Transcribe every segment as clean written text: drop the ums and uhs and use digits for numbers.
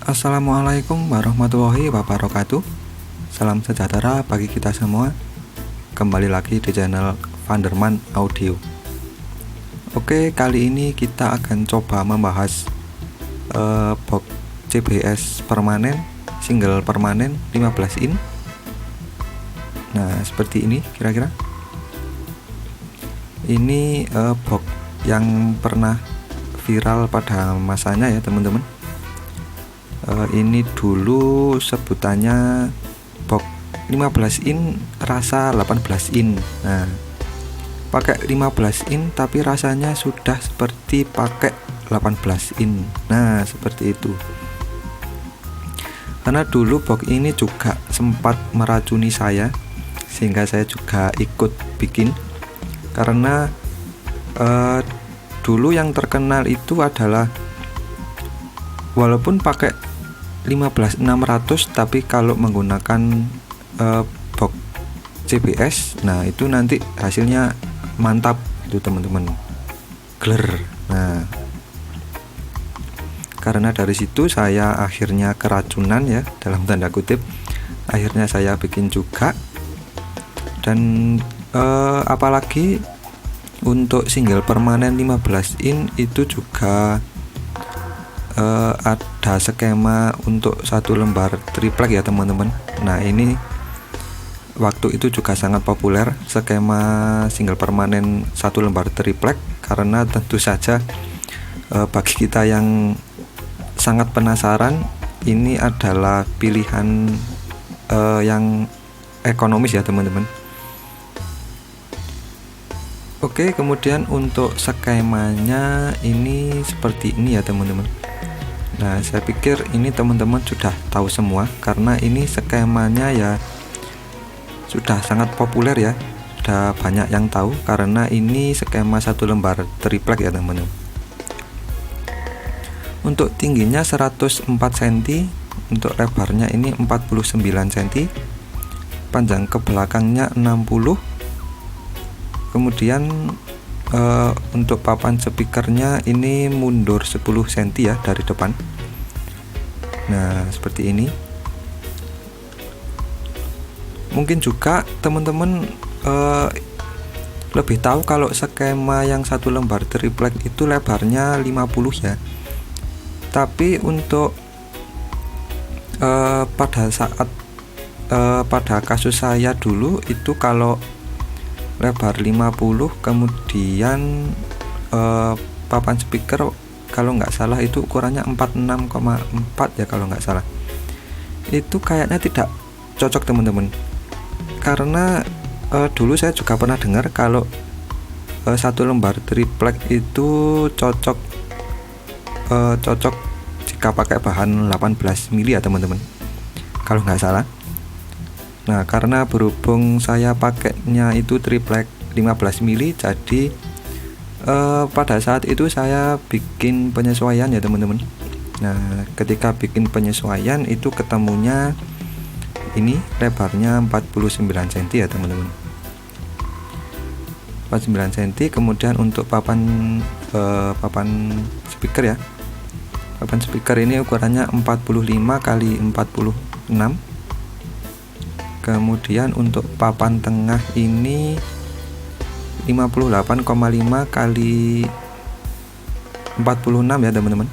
Assalamualaikum warahmatullahi wabarakatuh. Salam sejahtera bagi kita semua. Kembali lagi di channel Vanderman Audio. Oke, kali ini kita akan coba membahas box CBS permanen, single permanen 15 in. Nah, seperti ini kira-kira. Ini box yang pernah viral pada masanya ya teman-teman. Ini dulu sebutannya box 15 in rasa 18 in. Nah, pakai 15 in tapi rasanya sudah seperti pakai 18 in. Nah, seperti itu. Karena dulu box ini juga sempat meracuni saya, sehingga saya juga ikut bikin. Karena dulu yang terkenal itu adalah walaupun pakai 15600 tapi kalau menggunakan box CBS, nah itu nanti hasilnya mantap itu teman-teman, gler. Nah, karena dari situ saya akhirnya keracunan ya, dalam tanda kutip. Akhirnya saya bikin juga. Dan apalagi untuk single permanen 15 in itu juga ada skema untuk satu lembar triplek ya teman-teman. Nah, ini waktu itu juga sangat populer skema single permanen satu lembar triplek, karena tentu saja bagi kita yang sangat penasaran, ini adalah pilihan yang ekonomis ya teman-teman. Oke, kemudian untuk skemanya ini seperti ini ya teman-teman. Nah, saya pikir ini teman-teman sudah tahu semua, karena ini skemanya ya sudah sangat populer ya, sudah banyak yang tahu, karena ini skema satu lembar triplek ya teman-teman. Untuk tingginya 104 cm, untuk lebarnya ini 49 cm, panjang ke belakangnya 60. Kemudian untuk papan speakernya ini mundur 10 cm ya dari depan. Nah, seperti ini. Mungkin juga teman-teman lebih tahu kalau skema yang satu lembar triplek itu lebarnya 50 ya. Tapi untuk pada kasus saya dulu itu kalau lebar 50, kemudian papan speaker kalau nggak salah itu ukurannya 46,4 ya kalau nggak salah. Itu kayaknya tidak cocok teman-teman, karena dulu saya juga pernah dengar kalau satu lembar triplek itu cocok jika pakai bahan 18 mili ya teman-teman, kalau nggak salah. Nah, karena berhubung saya pakainya itu triplek 15 mili, jadi pada saat itu saya bikin penyesuaian ya teman-teman. Nah, ketika bikin penyesuaian itu ketemunya ini lebarnya 49 cm ya teman-teman, 49 cm. Kemudian untuk papan speaker ya, papan speaker ini ukurannya 45 kali 46. Kemudian untuk papan tengah ini 58,5 kali 46 ya teman-teman.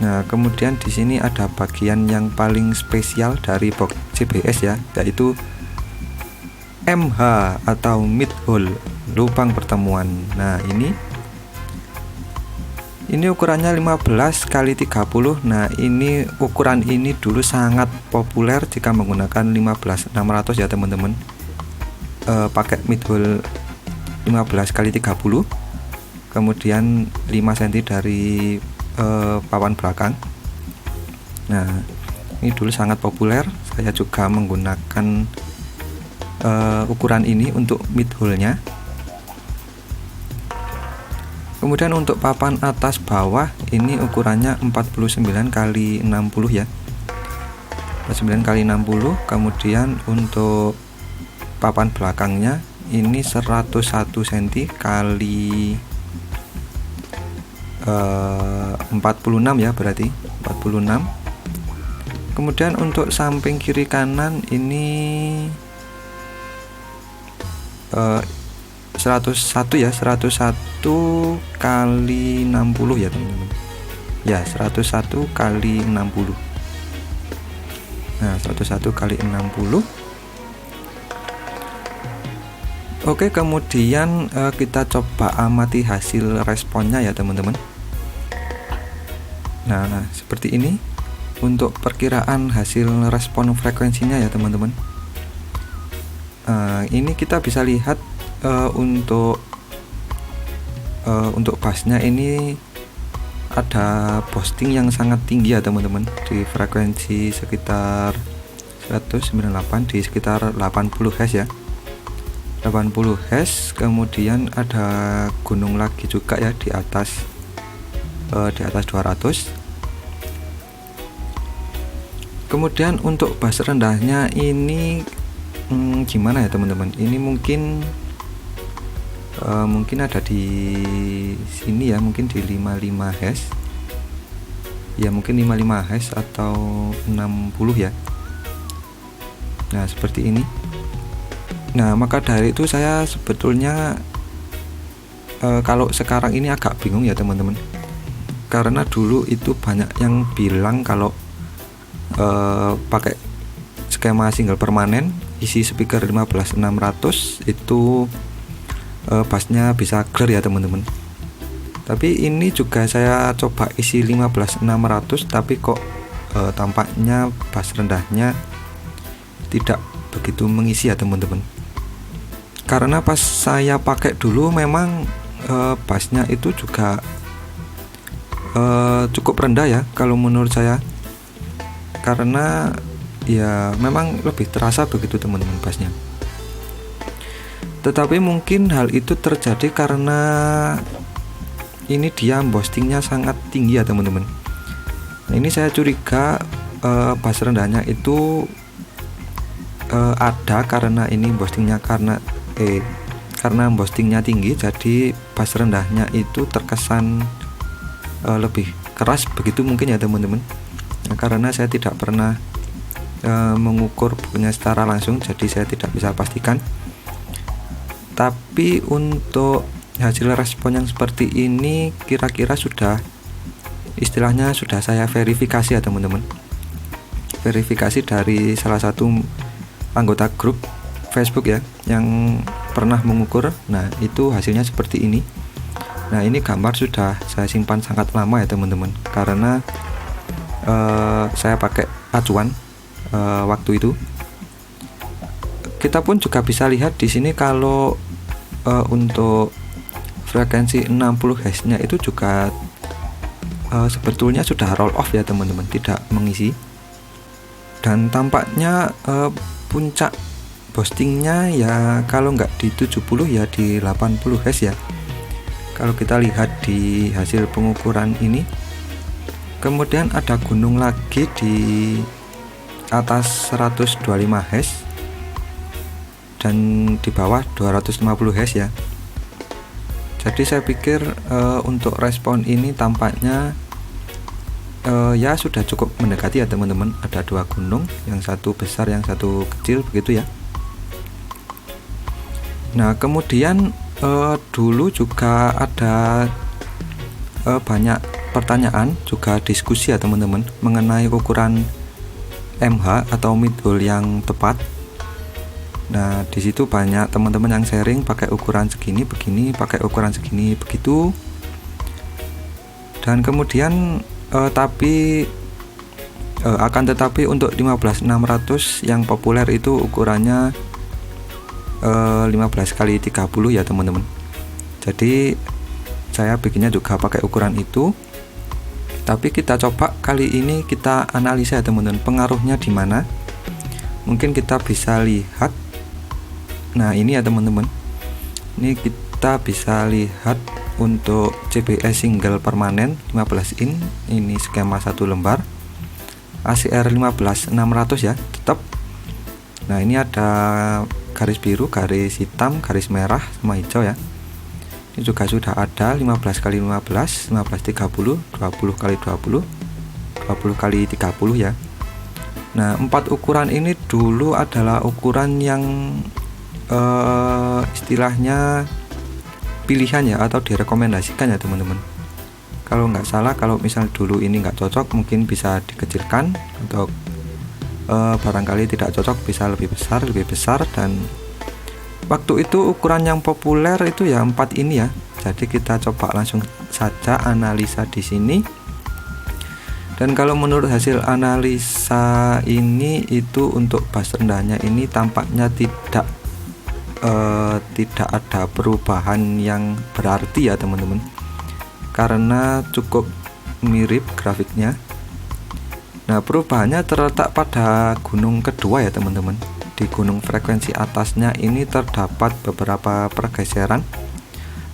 Nah, kemudian di sini ada bagian yang paling spesial dari box CBS ya, yaitu MH atau mid hole, lubang pertemuan. Nah, ini ukurannya 15 kali 30. Nah, ini ukuran ini dulu sangat populer jika menggunakan 15600 ya teman-teman. Pakai mid hole 15 kali 30. Kemudian 5 cm dari papan belakang. Nah, ini dulu sangat populer. Saya juga menggunakan ukuran ini untuk mid hole-nya. Kemudian untuk papan atas bawah ini ukurannya 49 kali 60 ya, 49 kali 60. Kemudian untuk papan belakangnya ini 101 cm kali 46 ya, berarti 46. kemudian untuk samping kiri kanan ini 101 ya, 101 kali 60 ya teman-teman ya, 101 kali 60. Nah 101 kali 60. Oke, kemudian kita coba amati hasil responnya ya teman-teman. Nah seperti ini untuk perkiraan hasil respon frekuensinya ya teman-teman. Ini kita bisa lihat untuk bassnya ini ada boosting yang sangat tinggi ya teman-teman, di frekuensi sekitar 198, di sekitar 80 Hz ya, 80 Hz. Kemudian ada gunung lagi juga ya di atas 200. Kemudian untuk bass rendahnya ini gimana ya teman-teman, ini mungkin ada di sini ya, mungkin di 55 Hz ya, mungkin 55 Hz atau 60 ya. Nah seperti ini. Nah maka dari itu saya sebetulnya kalau sekarang ini agak bingung ya teman-teman, karena dulu itu banyak yang bilang kalau pakai skema single permanen isi speaker 15600 itu bassnya bisa clear ya teman-teman. Tapi ini juga saya coba isi 15600, tapi kok tampaknya bass rendahnya tidak begitu mengisi ya teman-teman. Karena pas saya pakai dulu memang bassnya itu juga cukup rendah ya kalau menurut saya, karena ya memang lebih terasa begitu teman-teman bassnya. Tetapi mungkin hal itu terjadi karena ini dia boostingnya sangat tinggi ya teman-teman. Nah, ini saya curiga bass rendahnya itu ada karena ini boostingnya karena boostingnya tinggi, jadi bass rendahnya itu terkesan lebih keras begitu mungkin ya teman-teman. Nah, karena saya tidak pernah mengukur bunyinya secara langsung, jadi saya tidak bisa pastikan. Tapi untuk hasil respon yang seperti ini kira-kira sudah, istilahnya sudah saya verifikasi ya teman-teman, verifikasi dari salah satu anggota grup Facebook ya yang pernah mengukur. Nah itu hasilnya seperti ini. Nah ini gambar sudah saya simpan sangat lama ya teman-teman, karena saya pakai acuan waktu itu. Kita pun juga bisa lihat di sini kalau untuk frekuensi 60 Hz nya itu juga sebetulnya sudah roll off ya teman-teman, tidak mengisi. Dan tampaknya puncak boostingnya ya kalau nggak di 70 ya di 80 Hz ya, kalau kita lihat di hasil pengukuran ini. Kemudian ada gunung lagi di atas 125 Hz dan di bawah 250 Hz ya. Jadi saya pikir untuk respon ini tampaknya ya sudah cukup mendekati ya teman-teman. Ada dua gunung, yang satu besar yang satu kecil begitu ya. Nah kemudian dulu juga ada banyak pertanyaan, juga diskusi ya teman-teman mengenai ukuran MH atau midhole yang tepat. Nah di situ banyak teman-teman yang sharing pakai ukuran segini begini, pakai ukuran segini begitu. Dan kemudian akan tetapi untuk 15600 yang populer itu ukurannya 15 kali 30 ya teman-teman. Jadi saya bikinnya juga pakai ukuran itu. Tapi kita coba kali ini kita analisa ya teman-teman, pengaruhnya di mana. Mungkin kita bisa lihat. Nah ini ya teman-teman, ini kita bisa lihat untuk CBS single permanen 15 in, ini skema 1 lembar ACR 15600 ya tetap. Nah ini ada garis biru, garis hitam, garis merah sama hijau ya. Ini juga sudah ada 15 kali 15, 15 30, 20 kali 20, 20 kali 30 ya. Nah, 4 ukuran ini dulu adalah ukuran yang istilahnya pilihan ya, atau direkomendasikan ya teman-teman. Kalau nggak salah, kalau misal dulu ini nggak cocok mungkin bisa dikecilkan, atau barangkali tidak cocok bisa lebih besar, dan waktu itu ukuran yang populer itu ya 4 ini ya. Jadi kita coba langsung saja analisa di sini. Dan kalau menurut hasil analisa ini, itu untuk bas rendahnya ini tampaknya tidak ada perubahan yang berarti ya teman-teman, karena cukup mirip grafiknya. Nah, perubahannya terletak pada gunung kedua ya teman-teman. Di gunung frekuensi atasnya ini terdapat beberapa pergeseran,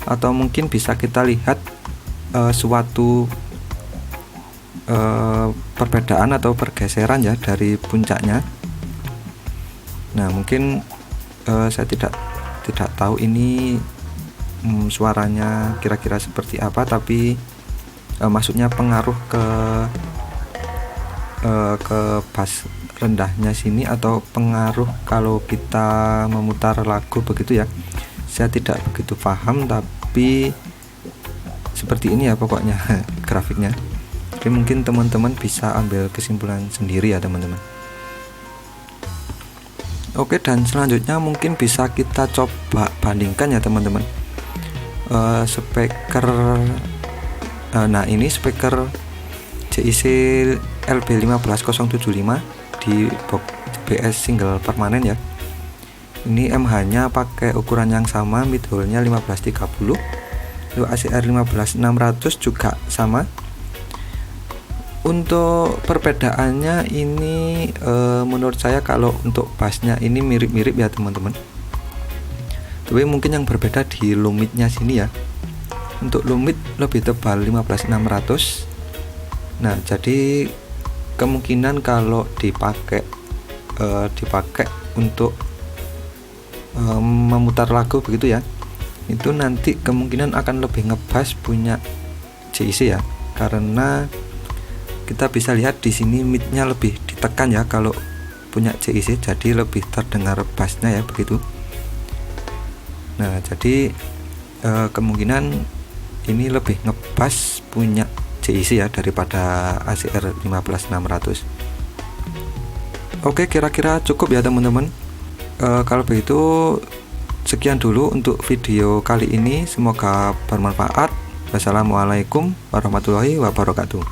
atau mungkin bisa kita lihat suatu perbedaan atau pergeseran ya dari puncaknya. Nah, mungkin saya tidak tahu ini suaranya kira-kira seperti apa, tapi maksudnya pengaruh ke bas rendahnya sini, atau pengaruh kalau kita memutar lagu begitu ya. Saya tidak begitu paham, tapi seperti ini ya pokoknya grafiknya. Jadi mungkin teman-teman bisa ambil kesimpulan sendiri ya teman-teman. Oke, dan selanjutnya mungkin bisa kita coba bandingkan ya teman-teman, speaker. Nah, ini speaker JIC LB15075 di box BS single permanen ya. Ini MH nya pakai ukuran yang sama, mid hole nya 1530, lalu ACR 15600 juga sama. Untuk perbedaannya ini menurut saya kalau untuk bassnya ini mirip-mirip ya teman-teman. Tapi mungkin yang berbeda di lumitnya sini ya. Untuk lumit lebih tebal 15600. Nah, jadi kemungkinan kalau dipakai untuk memutar lagu begitu ya, itu nanti kemungkinan akan lebih ngebass punya JIC ya, karena kita bisa lihat di sini midnya lebih ditekan ya kalau punya JIC, jadi lebih terdengar bassnya ya begitu. Nah, jadi kemungkinan ini lebih ngebass punya JIC ya daripada ACR 15600. Oke, kira-kira cukup ya teman-teman. Kalau begitu sekian dulu untuk video kali ini, semoga bermanfaat. Wassalamualaikum warahmatullahi wabarakatuh.